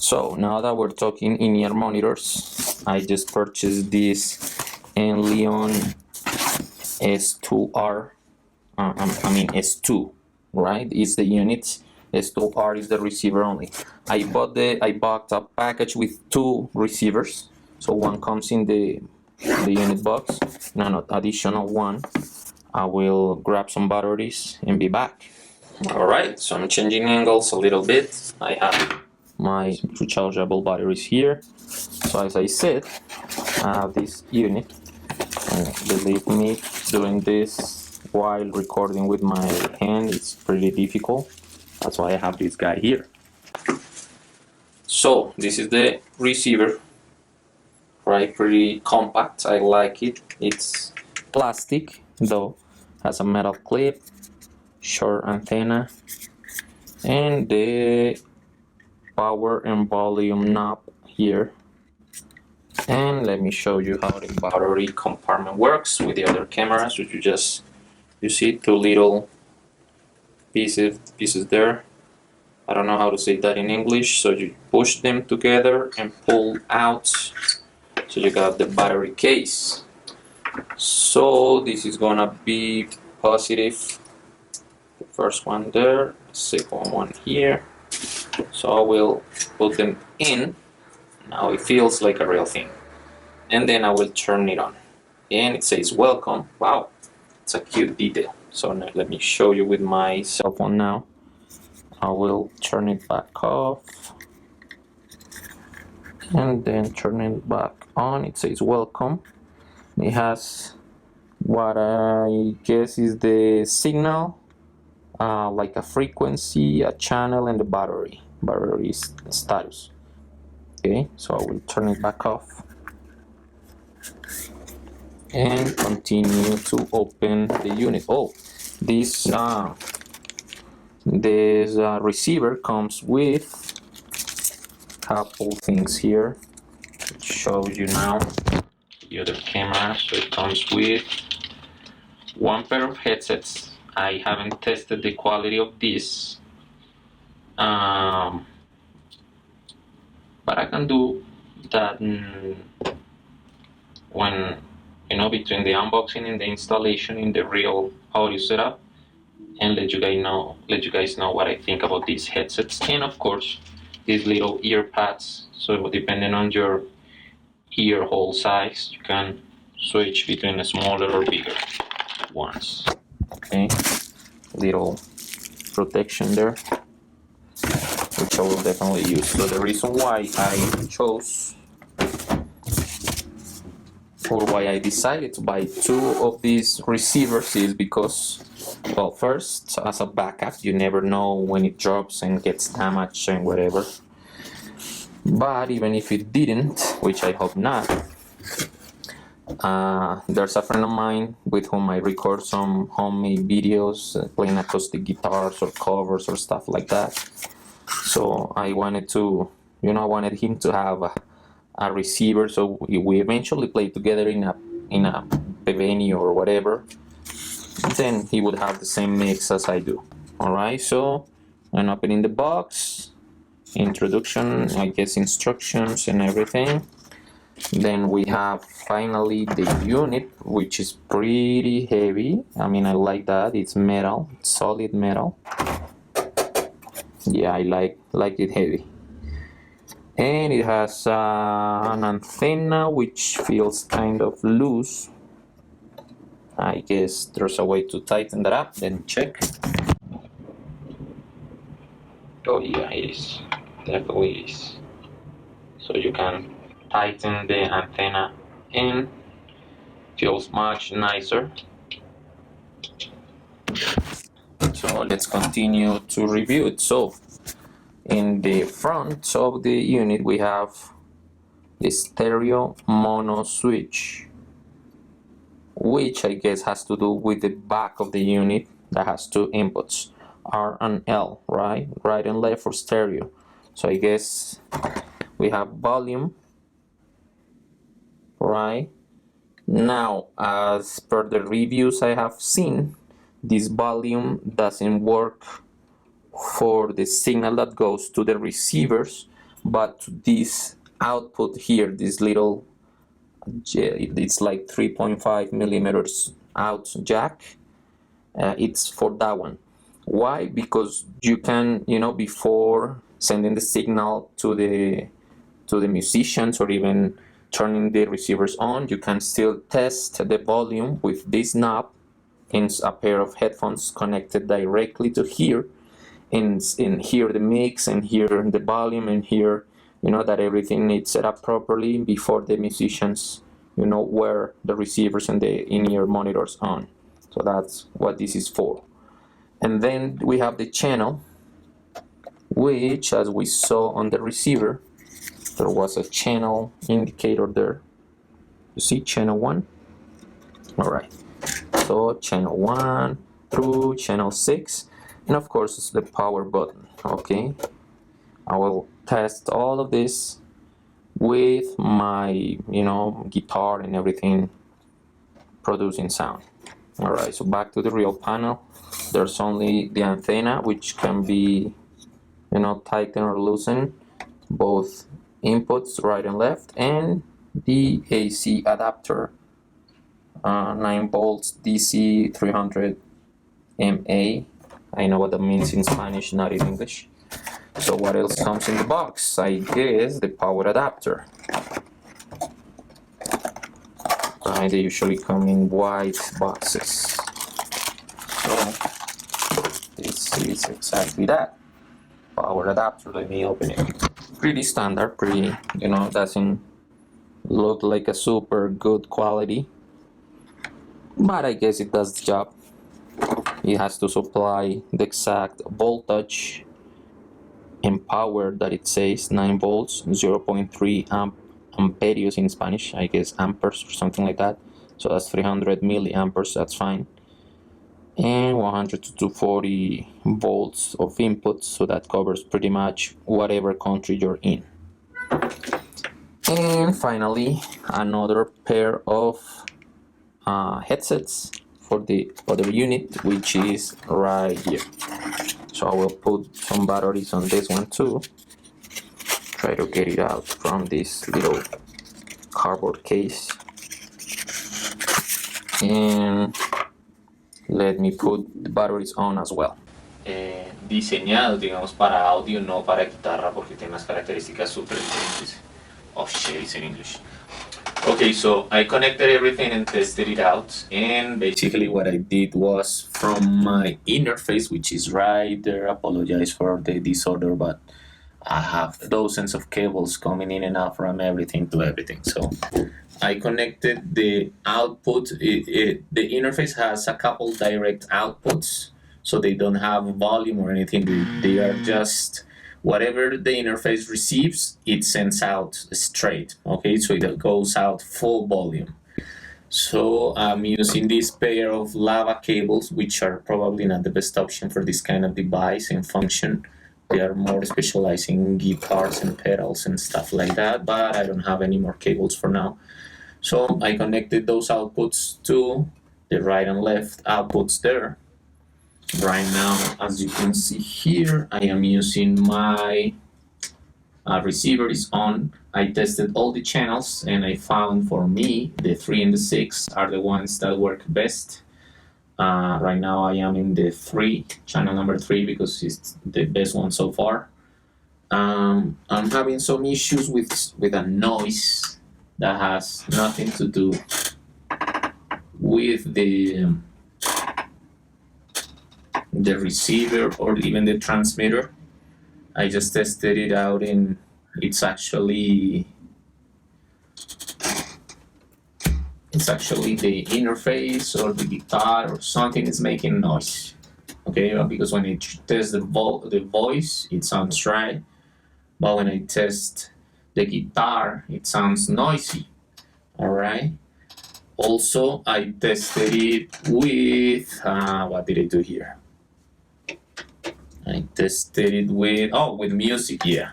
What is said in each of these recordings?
So now that we're talking in-ear monitors, I just purchased this Anleon S2R. S2, right? It's the unit. S2R is the receiver only. I bought a package with 2 receivers. So one comes in the unit box. No, additional one. I will grab some batteries and be back. Alright, so I'm changing angles a little bit. I have my rechargeable batteries here. So as I said, I have this unit. And believe me, doing this while recording with my hand is pretty difficult. That's why I have this guy here. So this is the receiver, right? Pretty compact. I like it. It's plastic though, has a metal clip, short antenna, and the power and volume knob here. And let me show you how the battery compartment works with the other cameras, which you see 2 little pieces there. I don't know how to say that in English. So you push them together and pull out, so you got the battery case. So this is gonna be positive, the first one there, second one here. So I will put them in. Now it feels like a real thing. And then I will turn it on. And it says welcome. Wow, it's a cute detail. So now let me show you with my cell phone now. I will turn it back off. And then turn it back on. It says welcome. It has what I guess is the signal, like a frequency, a channel, and the battery status. Okay, so I will turn it back off and continue to open the unit. Oh, this receiver comes with a couple things here. It shows you now the other camera. So it comes with 1 pair of headsets. I haven't tested the quality of this, but I can do that when, between the unboxing and the installation in the real audio setup, and let you guys know what I think about these headsets, and of course these little ear pads. So depending on your ear hole size, you can switch between a smaller or bigger ones. Okay, little protection there, which I will definitely use. So the reason why I chose, or why I decided to buy 2 of these receivers, is because, well, first, as a backup, you never know when it drops and gets damaged and whatever. But even if it didn't, which I hope not, there's a friend of mine with whom I record some homemade videos, playing acoustic guitars or covers or stuff like that. So I wanted him to have a receiver, so we eventually play together in a venue or whatever. Then he would have the same mix as I do. Alright, so I'm opening the box, introduction, I guess instructions and everything. Then we have finally the unit, which is pretty heavy. I mean, I like that. It's metal, solid metal. Yeah, I like it heavy. And it has an antenna which feels kind of loose. I guess there's a way to tighten that up. Let me check. Oh yeah, it is. Definitely is. So you can tighten the antenna in. Feels much nicer. So let's continue to review it. So in the front of the unit we have the stereo mono switch, which I guess has to do with the back of the unit that has 2 inputs, R and L, right and left for stereo. So I guess we have volume, right? Now, as per the reviews I have seen, this volume doesn't work for the signal that goes to the receivers, but this output here, this little, it's like 3.5 millimeters out jack, it's for that one. Why? Because you can, before sending the signal to the musicians or even turning the receivers on, you can still test the volume with this knob in a pair of headphones connected directly to here, and hear the mix and hear the volume and hear, that everything is set up properly before the musicians, wear the receivers and the in-ear monitors on. So that's what this is for. And then we have the channel, which, as we saw on the receiver, there was a channel indicator there. You see channel 1? All right. So channel 1 through channel 6. And of course, it's the power button. Okay. I will test all of this with my, guitar and everything producing sound. All right. So back to the real panel. There's only the antenna, which can be, tighten or loosen, both inputs right and left, and the AC adapter, 9 volts DC 300 mA. I know what that means in Spanish, not in English. So what else comes in the box? I guess the power adapter. They usually come in white boxes. So this is exactly that. Power adapter. Let me open it. Pretty standard, pretty, doesn't look like a super good quality, but I guess it does the job. It has to supply the exact voltage and power that it says, 9 volts, 0.3 amperios in Spanish, I guess amperes or something like that. So that's 300 milliamperes, that's fine. And 100 to 240 volts of input, so that covers pretty much whatever country you're in. And finally, another pair of headsets for the other unit, which is right here. So I will put some batteries on this one too. Try to get it out from this little cardboard case. And let me put the batteries on as well. Diseñados, digamos, para audio, no para guitarra, porque tiene unas características súper diferentes. Oh shit, it's in English. Okay, so I connected everything and tested it out, and basically what I did was, from my interface, which is right there, apologize for the disorder, but I have dozens of cables coming in and out from everything to everything. So I connected the output. The interface has a couple direct outputs, so they don't have volume or anything. They are just whatever the interface receives, it sends out straight. Okay, so it goes out full volume. So I'm using this pair of lava cables, which are probably not the best option for this kind of device and function. They are more specialized in guitars and pedals and stuff like that, but I don't have any more cables for now. So I connected those outputs to the right and left outputs there. Right now, as you can see here, I am using my receiver is on. I tested all the channels, and I found, for me, the 3 and the 6 are the ones that work best. Right now I am in the 3, channel number 3, because it's the best one so far. I'm having some issues with a noise that has nothing to do with the receiver or even the transmitter. I just tested it out, and it's actually the interface or the guitar or something is making noise. Okay, because when I test the voice, it sounds right, but when I test the guitar, it sounds noisy. All right. Also, I tested it with what did I do here? I tested it with music, yeah.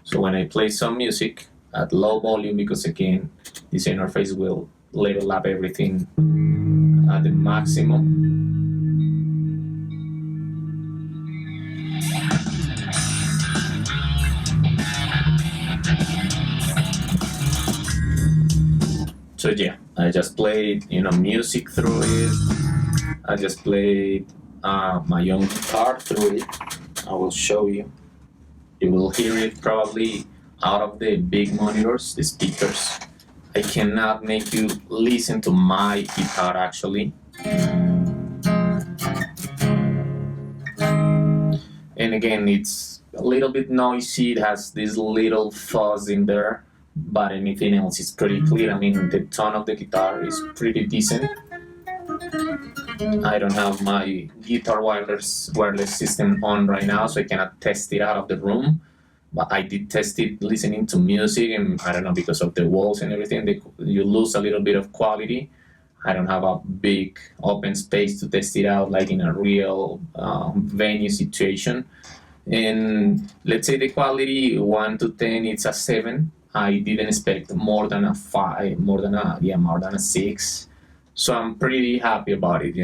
So when I play some music at low volume, because again, this interface will level up everything at the maximum. So yeah, I just played music through it. I just played my own guitar through it. I will show you. You will hear it probably out of the big monitors, the speakers. I cannot make you listen to my guitar actually. And again, it's a little bit noisy. It has this little fuzz in there, but anything else is pretty clear. I mean, the tone of the guitar is pretty decent. I don't have my guitar wireless system on right now, so I cannot test it out of the room. But I did test it listening to music, and I don't know, because of the walls and everything, you lose a little bit of quality. I don't have a big open space to test it out like in a real venue situation. And let's say the quality 1 to 10, it's a 7. I didn't expect more than a 5, more than a 6. So I'm pretty happy about it.